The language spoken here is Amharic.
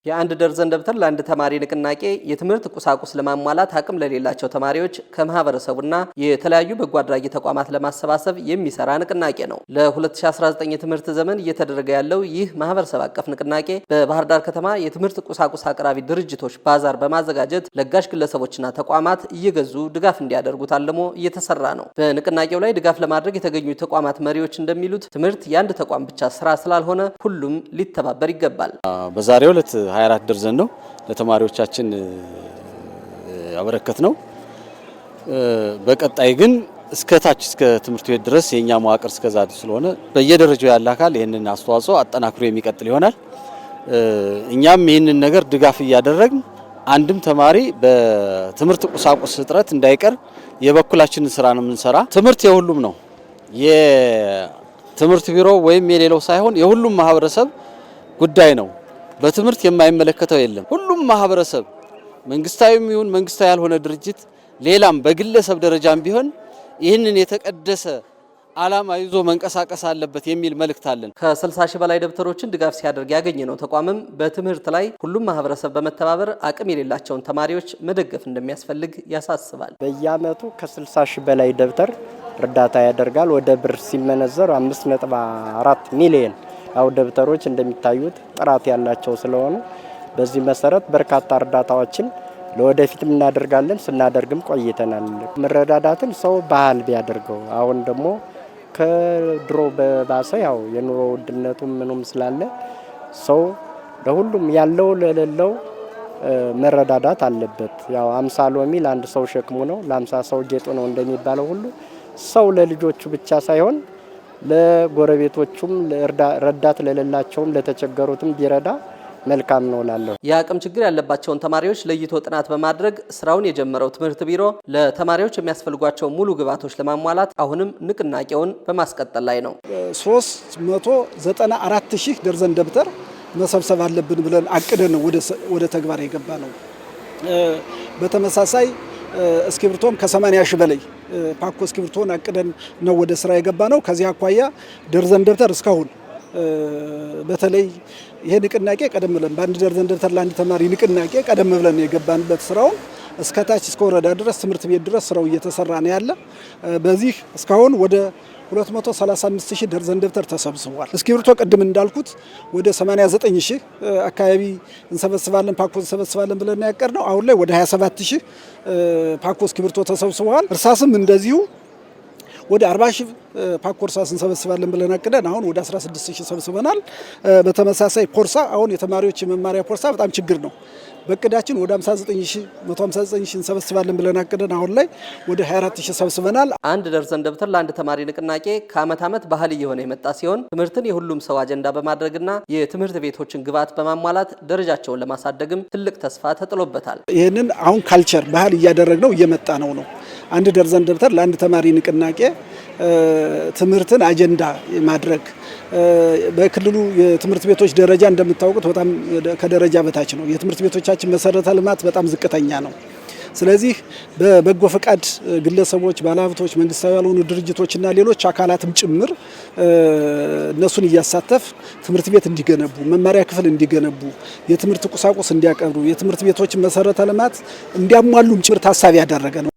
የአንድ ደርዘን ደብተር ለአንድ ተማሪ ንቅናቄ የትምህርት ቁሳቁስ ለማሟላት አቅም ለሌላቸው ተማሪዎች ከማህበረሰቡና የተለያዩ በጎ አድራጊ ተቋማት ለማሰባሰብ የሚሰራ ንቅናቄ ነው። ለ2019 የትምህርት ዘመን እየተደረገ ያለው ይህ ማህበረሰብ አቀፍ ንቅናቄ በባህር ዳር ከተማ የትምህርት ቁሳቁስ አቅራቢ ድርጅቶች ባዛር በማዘጋጀት ለጋሽ ግለሰቦችና ተቋማት እየገዙ ድጋፍ እንዲያደርጉ ታልሞ እየተሰራ ነው። በንቅናቄው ላይ ድጋፍ ለማድረግ የተገኙ ተቋማት መሪዎች እንደሚሉት ትምህርት የአንድ ተቋም ብቻ ስራ ስላልሆነ ሁሉም ሊተባበር ይገባል። በዛሬው ዕለት 24 ደርዘን ነው ለተማሪዎቻችን ያበረከት ነው። በቀጣይ ግን እስከ ታች እስከ ትምህርት ቤት ድረስ የኛ መዋቅር እስከዛ ስለሆነ በየደረጃው ያለ አካል ይሄንን አስተዋጽኦ አጠናክሮ የሚቀጥል ይሆናል። እኛም ይሄንን ነገር ድጋፍ እያደረግን አንድም ተማሪ በትምህርት ቁሳቁስ እጥረት እንዳይቀር የበኩላችንን ስራ ነው የምንሰራ። ትምህርት የሁሉም ነው። የትምህርት ቢሮ ወይም የሌላው ሳይሆን የሁሉም ማህበረሰብ ጉዳይ ነው። በትምህርት የማይመለከተው የለም። ሁሉም ማህበረሰብ መንግስታዊም ይሁን መንግስታዊ ያልሆነ ድርጅት ሌላም በግለሰብ ደረጃም ቢሆን ይህንን የተቀደሰ ዓላማ ይዞ መንቀሳቀስ አለበት የሚል መልእክት አለን። ከ60 ሺህ በላይ ደብተሮችን ድጋፍ ሲያደርግ ያገኘነው ተቋምም በትምህርት ላይ ሁሉም ማህበረሰብ በመተባበር አቅም የሌላቸውን ተማሪዎች መደገፍ እንደሚያስፈልግ ያሳስባል። በየአመቱ ከ60 ሺህ በላይ ደብተር እርዳታ ያደርጋል። ወደ ብር ሲመነዘር 5.4 ሚሊዮን ያው ደብተሮች እንደሚታዩት ጥራት ያላቸው ስለሆኑ በዚህ መሰረት በርካታ እርዳታዎችን ለወደፊት እናደርጋለን። ስናደርግም ቆይተናል። መረዳዳትን ሰው ባህል ቢያደርገው አሁን ደግሞ ከድሮ በባሰ ያው የኑሮ ውድነቱ ምንም ስላለ ሰው ለሁሉም ያለው ለሌለው መረዳዳት አለበት። ያው 50 ሎሚ ለአንድ ሰው ሸክሙ ነው፣ ለ50 ሰው ጌጡ ነው እንደሚባለው ሁሉ ሰው ለልጆቹ ብቻ ሳይሆን ለጎረቤቶቹም ረዳት ለሌላቸውም ለተቸገሩትም ቢረዳ መልካም ነው ላለው። የአቅም ችግር ያለባቸውን ተማሪዎች ለይቶ ጥናት በማድረግ ስራውን የጀመረው ትምህርት ቢሮ ለተማሪዎች የሚያስፈልጓቸው ሙሉ ግብዓቶች ለማሟላት አሁንም ንቅናቄውን በማስቀጠል ላይ ነው። 394,000 ደርዘን ደብተር መሰብሰብ አለብን ብለን አቅደን ወደ ተግባር የገባ ነው። በተመሳሳይ እስክሪብቶም ከ80 ሺህ በላይ ፓኮ እስክሪብቶን አቅደን ነው ወደ ስራ የገባ ነው። ከዚህ አኳያ ደርዘን ደብተር እስካሁን በተለይ ይሄ ንቅናቄ ቀደም ብለን በአንድ ደርዘን ደብተር ለአንድ ተማሪ ንቅናቄ ቀደም ብለን የገባንበት ስራውን እስከታች እስከ ወረዳ ድረስ ትምህርት ቤት ድረስ ስራው እየተሰራ ነው ያለ። በዚህ እስካሁን ወደ 235,000 ደርዘን ደብተር ተሰብስቧል። እስክሪብቶ ቅድም እንዳልኩት ወደ 89,000 አካባቢ እንሰበስባለን ፓኮ እንሰበስባለን ብለን ያቀርነው አሁን ላይ ወደ 27,000 ፓኮ እስክሪብቶ ተሰብስበዋል። እርሳስም እንደዚሁ ወደ 40,000 ፓኮ እርሳስ እንሰበስባለን ብለን አቅደን አሁን ወደ 16,000 ሰብስበናል። በተመሳሳይ ፖርሳ አሁን የተማሪዎች የመማሪያ ፖርሳ በጣም ችግር ነው። በቅዳችን ወደ 159,000 እንሰበስባለን ብለን አቅደን አሁን ላይ ወደ 24,000 ሰብስበናል። አንድ ደርዘን ደብተር ለአንድ ተማሪ ንቅናቄ ከዓመት ዓመት ባህል እየሆነ የመጣ ሲሆን ትምህርትን የሁሉም ሰው አጀንዳ በማድረግና የትምህርት ቤቶችን ግብዓት በማሟላት ደረጃቸውን ለማሳደግም ትልቅ ተስፋ ተጥሎበታል። ይህንን አሁን ካልቸር ባህል እያደረግነው እየመጣ ነው። አንድ ደርዘን ደብተር ለአንድ ተማሪ ንቅናቄ ትምህርትን አጀንዳ ማድረግ በክልሉ የትምህርት ቤቶች ደረጃ እንደምታውቁት በጣም ከደረጃ በታች ነው። የትምህርት ቤቶቻችን መሰረተ ልማት በጣም ዝቅተኛ ነው። ስለዚህ በበጎ ፈቃድ ግለሰቦች፣ ባለሀብቶች፣ መንግስታዊ ያልሆኑ ድርጅቶችና ሌሎች አካላትም ጭምር እነሱን እያሳተፍ ትምህርት ቤት እንዲገነቡ፣ መማሪያ ክፍል እንዲገነቡ፣ የትምህርት ቁሳቁስ እንዲያቀርቡ፣ የትምህርት ቤቶችን መሰረተ ልማት እንዲያሟሉም ጭምር ታሳቢ ያደረገ ነው።